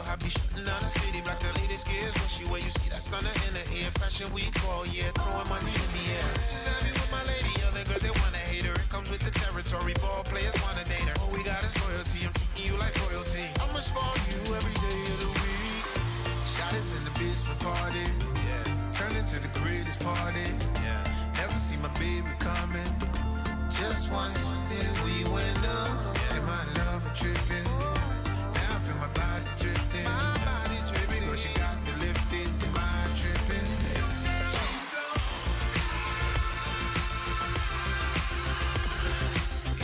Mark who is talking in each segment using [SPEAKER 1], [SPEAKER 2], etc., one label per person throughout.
[SPEAKER 1] I be shooting down the city, block the latest gears. When she where you see that sun in the air. Fashion week all year, throwing money in the air. She's happy with my lady, other girls they wanna hate her. It comes with the territory, ball players wanna date her. All we got is loyalty, I'm treating you like royalty. I'ma spoil you every day of the week. Shot is in the basement party, yeah. Turn into the greatest party, yeah. Never see my baby coming. Just once, then we went up. And my love a tripping. Now I feel my body drifting. My body dripping. But she got me lifted. Your mind tripping. She's so.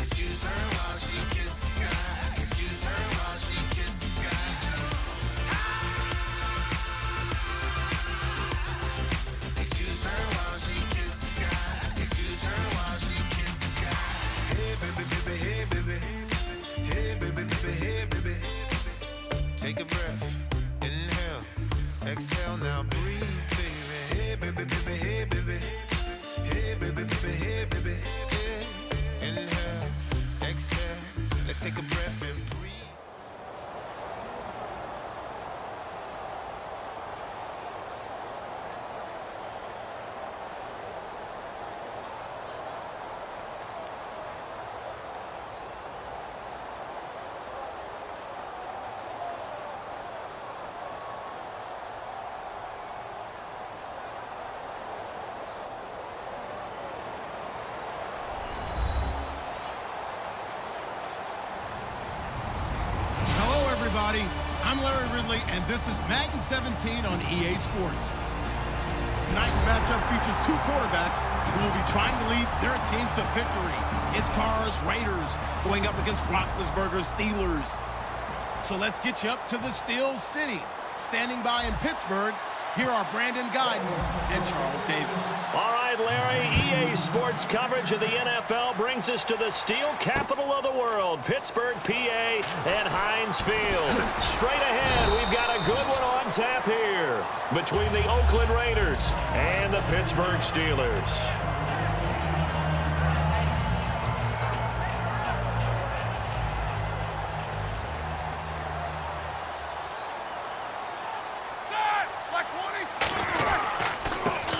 [SPEAKER 1] Excuse her while she kisses the sky. Excuse her while she kisses the sky. Excuse her while she kisses the sky. Excuse her while she kisses the sky. Hey baby, baby, hey baby. Hey baby, baby, hey baby. Take a breath, inhale, exhale, now breathe, baby. Hey baby, baby, hey baby. Hey baby, baby, hey baby. Yeah. Inhale, exhale, let's take a breath and breathe.
[SPEAKER 2] I'm Larry Ridley, and this is Madden 17 on EA Sports. Tonight's matchup features two quarterbacks who will be trying to lead their team to victory. It's Carr's Raiders going up against Roethlisberger's Steelers. So let's get you up to the Steel City. Standing by in Pittsburgh, here are Brandon Guyton and Charles Davis.
[SPEAKER 3] All right, Larry, EA Sports coverage of the NFL brings us to the steel capital of the world, Pittsburgh, PA, and Heinz Field. Straight ahead, we've got a good one on tap here between the Oakland Raiders and the Pittsburgh Steelers.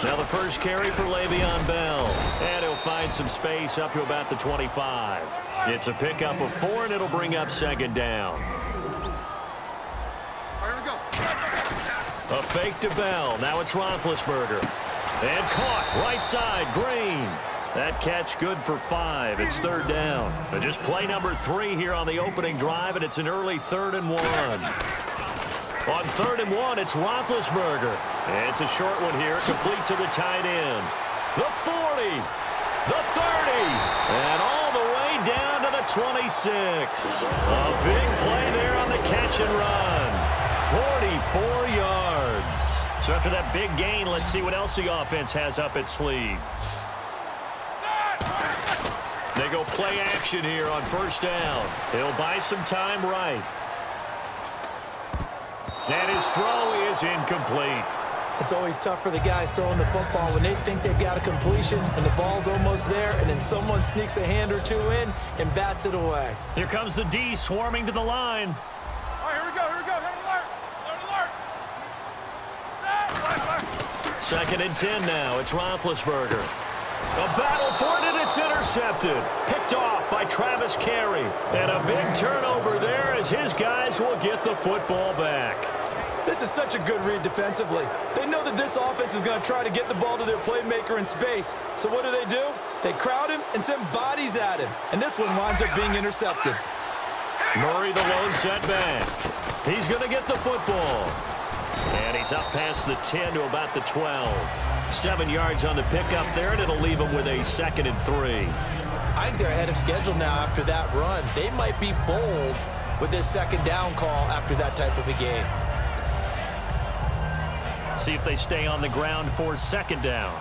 [SPEAKER 3] Now the first carry for Le'Veon Bell. And he'll find some space up to about the 25. It's a pickup of 4, and it'll bring up second down.
[SPEAKER 4] Here we go.
[SPEAKER 3] A fake to Bell. Now it's Roethlisberger. And caught. Right side. Green. That catch good for 5. It's third down. But just play number 3 here on the opening drive, and it's an early 3rd and 1. On 3rd and 1, it's Roethlisberger. It's a short one here, complete to the tight end. The 40, the 30, and all the way down to the 26. A big play there on the catch and run. 44 yards. So after that big gain, let's see what else the offense has up its sleeve. They go play action here on first down. He'll buy some time right. And his throw is incomplete.
[SPEAKER 5] It's always tough for the guys throwing the football when they think they got a completion and the ball's almost there, and then someone sneaks a hand or two in and bats it away.
[SPEAKER 3] Here comes the D swarming to the line.
[SPEAKER 4] All right, here we go, here we go. Alert.
[SPEAKER 3] Second and 10 now. It's Roethlisberger. A battle for it, and it's intercepted. Picked off by Travis Carey. And a big turnover there as his guys will get the football back.
[SPEAKER 5] This is such a good read defensively. They know that this offense is going to try to get the ball to their playmaker in space. So what do? They crowd him and send bodies at him. And this one winds up being intercepted.
[SPEAKER 3] Murray, the lone setback. He's going to get the football. And he's up past the 10 to about the 12. 7 yards on the pickup there, and it'll leave him with a 2nd and 3.
[SPEAKER 5] I think they're ahead of schedule now after that run. They might be bold with this second down call after that type of a game.
[SPEAKER 3] See if they stay on the ground for second down.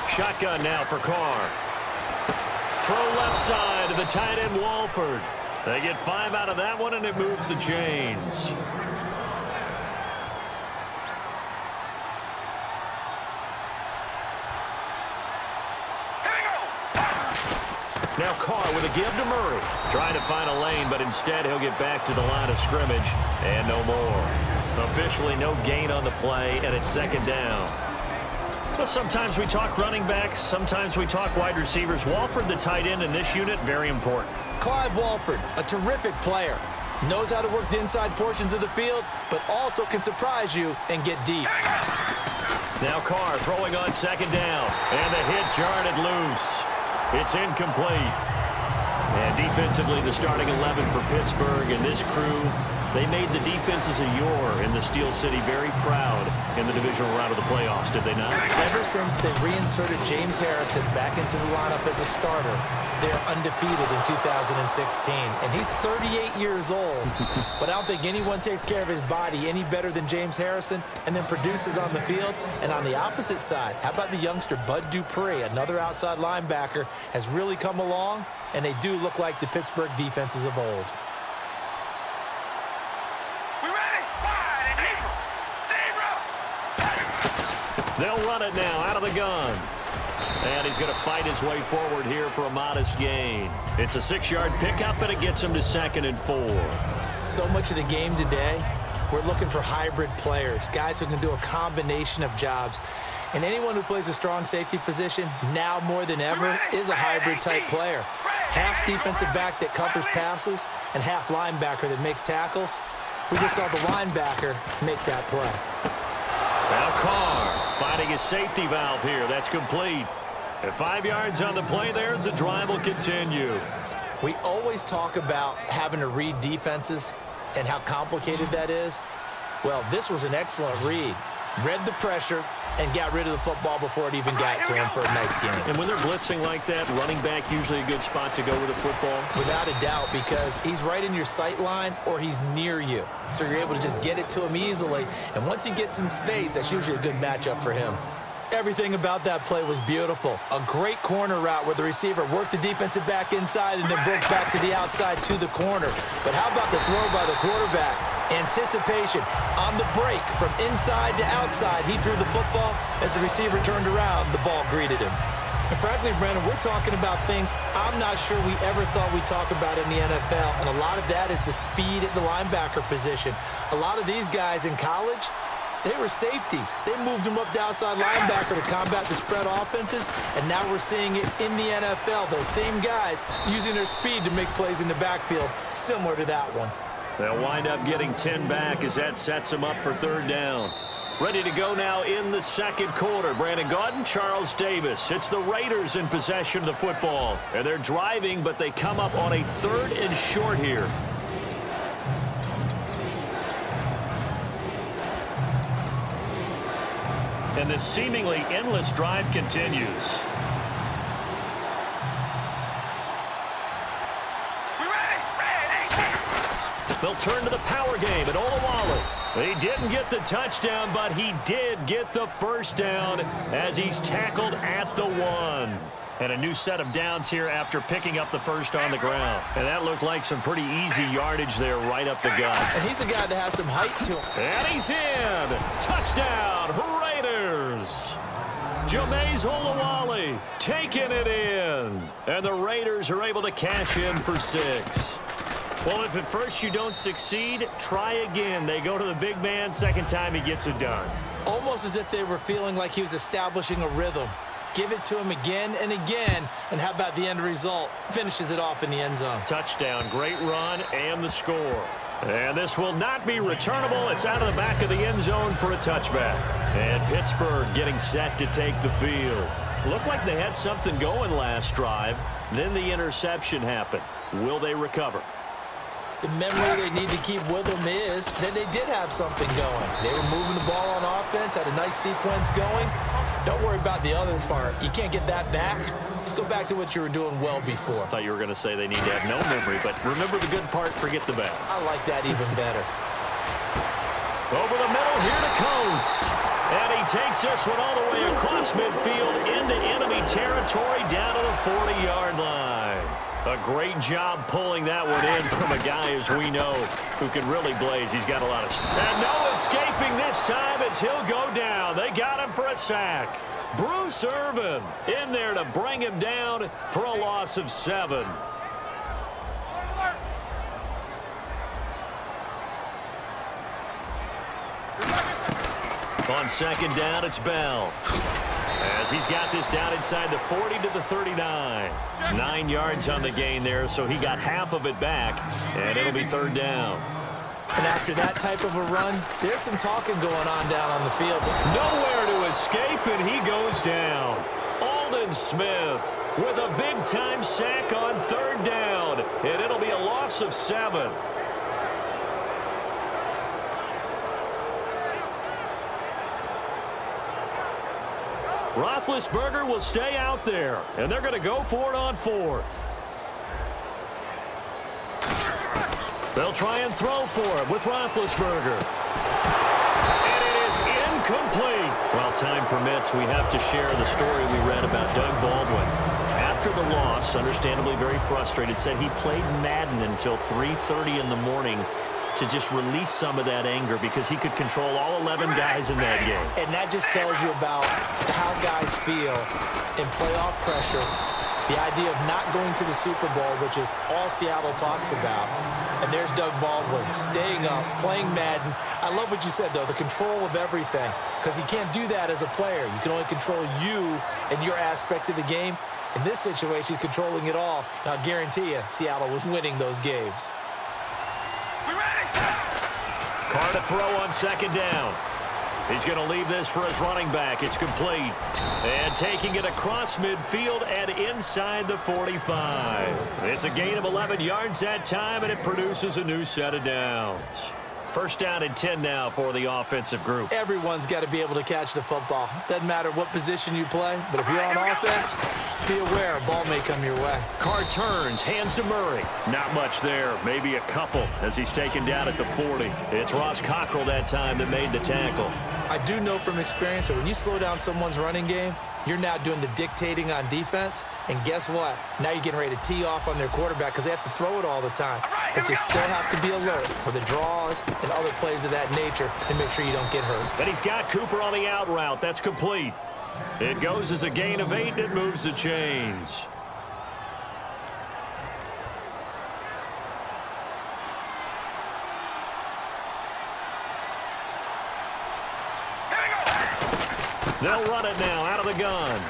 [SPEAKER 3] Shotgun now for Carr. Throw left side to the tight end Walford. They get 5 out of that one, and it moves the chains. Now Now Carr with a give to Murray. Trying to find a lane, but instead he'll get back to the line of scrimmage and no more. Officially no gain on the play, and it's second down. Well, sometimes we talk running backs, sometimes we talk wide receivers. Walford, the tight end in this unit, very important.
[SPEAKER 5] Clive Walford, a terrific player. Knows how to work the inside portions of the field, but also can surprise you and get deep.
[SPEAKER 3] Now Carr throwing on second down, and the hit jarred it loose. It's incomplete. And defensively, the starting 11 for Pittsburgh and this crew, they made the defenses of yore in the Steel City very proud in the divisional round of the playoffs, did they not?
[SPEAKER 5] Ever since they reinserted James Harrison back into the lineup as a starter, they're undefeated in 2016. And he's 38 years old. But I don't think anyone takes care of his body any better than James Harrison and then produces on the field. And on the opposite side, how about the youngster Bud Dupree, another outside linebacker, has really come along, and they do look like the Pittsburgh defenses of old.
[SPEAKER 3] They'll run it now out of the gun. And he's going to fight his way forward here for a modest gain. It's a 6-yard pickup, and it gets him to 2nd and 4.
[SPEAKER 5] So much of the game today, we're looking for hybrid players, guys who can do a combination of jobs. And anyone who plays a strong safety position, now more than ever, is a hybrid-type player. Half defensive back that covers passes and half linebacker that makes tackles. We just saw the linebacker make that play.
[SPEAKER 3] Now Carr finding his safety valve here. That's complete. At 5 yards on the play there, the drive will continue.
[SPEAKER 5] We always talk about having to read defenses and how complicated that is. Well, this was an excellent read. Read the pressure and got rid of the football before it even got to him for a nice game.
[SPEAKER 3] And when they're blitzing like that, running back usually a good spot to go with the football?
[SPEAKER 5] Without a doubt, because he's right in your sight line or he's near you. So you're able to just get it to him easily. And once he gets in space, that's usually a good matchup for him. Everything about that play was beautiful. A great corner route where the receiver worked the defensive back inside and then broke back to the outside to the corner. But how about the throw by the quarterback? Anticipation on the break from inside to outside. He threw the football. As the receiver turned around, the ball greeted him. And frankly, Brandon, we're talking about things I'm not sure we ever thought we'd talk about in the NFL. And a lot of that is the speed at the linebacker position. A lot of these guys in college, they were safeties. They moved them up to outside linebacker to combat the spread offenses, and now we're seeing it in the NFL. Those same guys using their speed to make plays in the backfield, similar to that one.
[SPEAKER 3] They'll wind up getting 10 back as that sets them up for 3rd down. Ready to go now in the 2nd quarter. Brandon Gaudin, Charles Davis. It's the Raiders in possession of the football. And they're driving, but they come up on a 3rd and short here. And this seemingly endless drive continues. They'll turn to the power game at Olawale. He didn't get the touchdown, but he did get the 1st down as he's tackled at the 1. And a new set of downs here after picking up the 1st on the ground. And that looked like some pretty easy yardage there right up the gut.
[SPEAKER 5] And he's a guy that has some height to him.
[SPEAKER 3] And he's in. Touchdown, Raiders. Jameis Olawale taking it in. And the Raiders are able to cash in for 6. Well, if at first you don't succeed, try again. They go to the big man. 2nd time he gets it done.
[SPEAKER 5] Almost as if they were feeling like he was establishing a rhythm. Give it to him again and again. And how about the end result? Finishes it off in the end zone.
[SPEAKER 3] Touchdown, great run, and the score. And this will not be returnable. It's out of the back of the end zone for a touchback. And Pittsburgh getting set to take the field. Looked like they had something going last drive. Then the interception happened. Will they recover?
[SPEAKER 5] The memory they need to keep with them is that they did have something going. They were moving the ball on offense, had a nice sequence going. Don't worry about the other part. You can't get that back. Let's go back to what you were doing well before.
[SPEAKER 3] I thought you were going to say they need to have no memory, but remember the good part, forget the bad.
[SPEAKER 5] I like that even better.
[SPEAKER 3] Over the middle here to Coates. And he takes this one all the way across midfield into enemy territory down to the 40-yard line. A great job pulling that one in from a guy, as we know, who can really blaze. He's got a lot of speed. And no escaping this time as he'll go down. They got him for a sack. Bruce Irvin in there to bring him down for a loss of 7. On second down, it's Bell. As he's got this down inside the 40 to the 39. 9 yards on the gain there, so he got half of it back, and it'll be third down.
[SPEAKER 5] And after that type of a run, there's some talking going on down on the field.
[SPEAKER 3] Nowhere to escape, and he goes down. Aldon Smith with a big-time sack on third down, and it'll be a loss of 7. Roethlisberger will stay out there, and they're going to go for it on 4th. They'll try and throw for it with Roethlisberger. And it is incomplete. While time permits, we have to share the story we read about Doug Baldwin. After the loss, understandably very frustrated, said he played Madden until 3:30 in the morning to just release some of that anger because he could control all 11 guys in that game.
[SPEAKER 5] And that just tells you about how guys feel in playoff pressure. The idea of not going to the Super Bowl, which is all Seattle talks about. And there's Doug Baldwin staying up, playing Madden. I love what you said, though, the control of everything. Because he can't do that as a player. You can only control you and your aspect of the game. In this situation, he's controlling it all. And I'll guarantee you, Seattle was winning those games.
[SPEAKER 3] Carr to throw on second down. He's going to leave this for his running back. It's complete. And taking it across midfield and inside the 45. It's a gain of 11 yards that time, and it produces a new set of downs. First down and 10 now for the offensive group.
[SPEAKER 5] Everyone's got to be able to catch the football. Doesn't matter what position you play, but if you're on offense, be aware a ball may come your way.
[SPEAKER 3] Carr turns, hands to Murray. Not much there, maybe a couple as he's taken down at the 40. It's Ross Cockrell that time that made the tackle.
[SPEAKER 5] I do know from experience that when you slow down someone's running game, you're now doing the dictating on defense. And guess what? Now you're getting ready to tee off on their quarterback because they have to throw it all the time. But you still have to be alert for the draws and other plays of that nature and make sure you don't get hurt.
[SPEAKER 3] But he's got Cooper on the out route. That's complete. It goes as a gain of 8, and it moves the chains. They'll run it now out of the gun.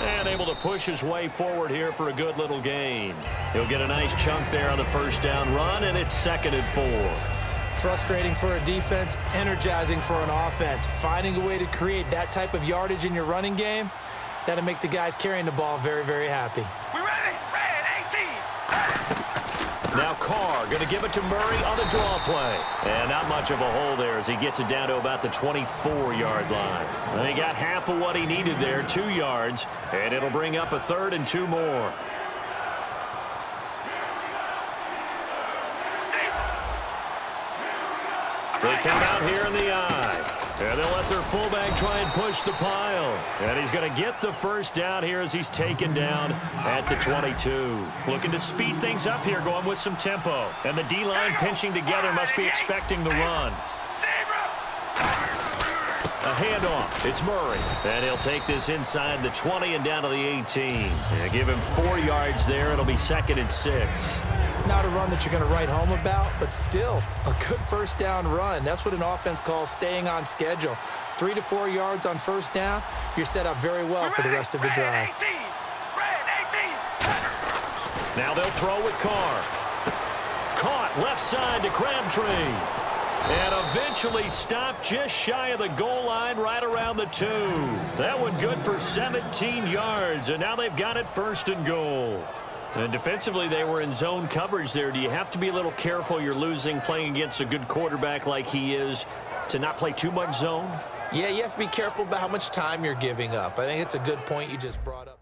[SPEAKER 3] And able to push his way forward here for a good little gain. He'll get a nice chunk there on the first down run, and it's 2nd and 4.
[SPEAKER 5] Frustrating for a defense, energizing for an offense. Finding a way to create that type of yardage in your running game, that'll make the guys carrying the ball very, very happy.
[SPEAKER 4] We ready? Red 18.
[SPEAKER 3] Now Carr going to give it to Murray on the draw play. And not much of a hole there as he gets it down to about the 24-yard line. And he got half of what he needed there, 2 yards. And it'll bring up a 3rd and 2 more. They come out here in the I. And they'll let their fullback try and push the pile. And he's going to get the first down here as he's taken down at the 22. Looking to speed things up here, going with some tempo. And the D-line pinching together must be expecting the run. A handoff. It's Murray. And he'll take this inside the 20 and down to the 18. And give him 4 yards there. It'll be 2nd and 6.
[SPEAKER 5] Not a run that you're going to write home about, but still a good first down run. That's what an offense calls staying on schedule. 3 to 4 yards on first down, you're set up very well for the rest of the drive.
[SPEAKER 3] Now they'll throw with Carr. Caught left side to Crabtree. And eventually stopped just shy of the goal line right around the 2. That one good for 17 yards, and now they've got it 1st and goal. And defensively, they were in zone coverage there. Do you have to be a little careful? You're losing playing against a good quarterback like he is to not play too much zone?
[SPEAKER 5] Yeah, you have to be careful about how much time you're giving up. I think it's a good point you just brought up.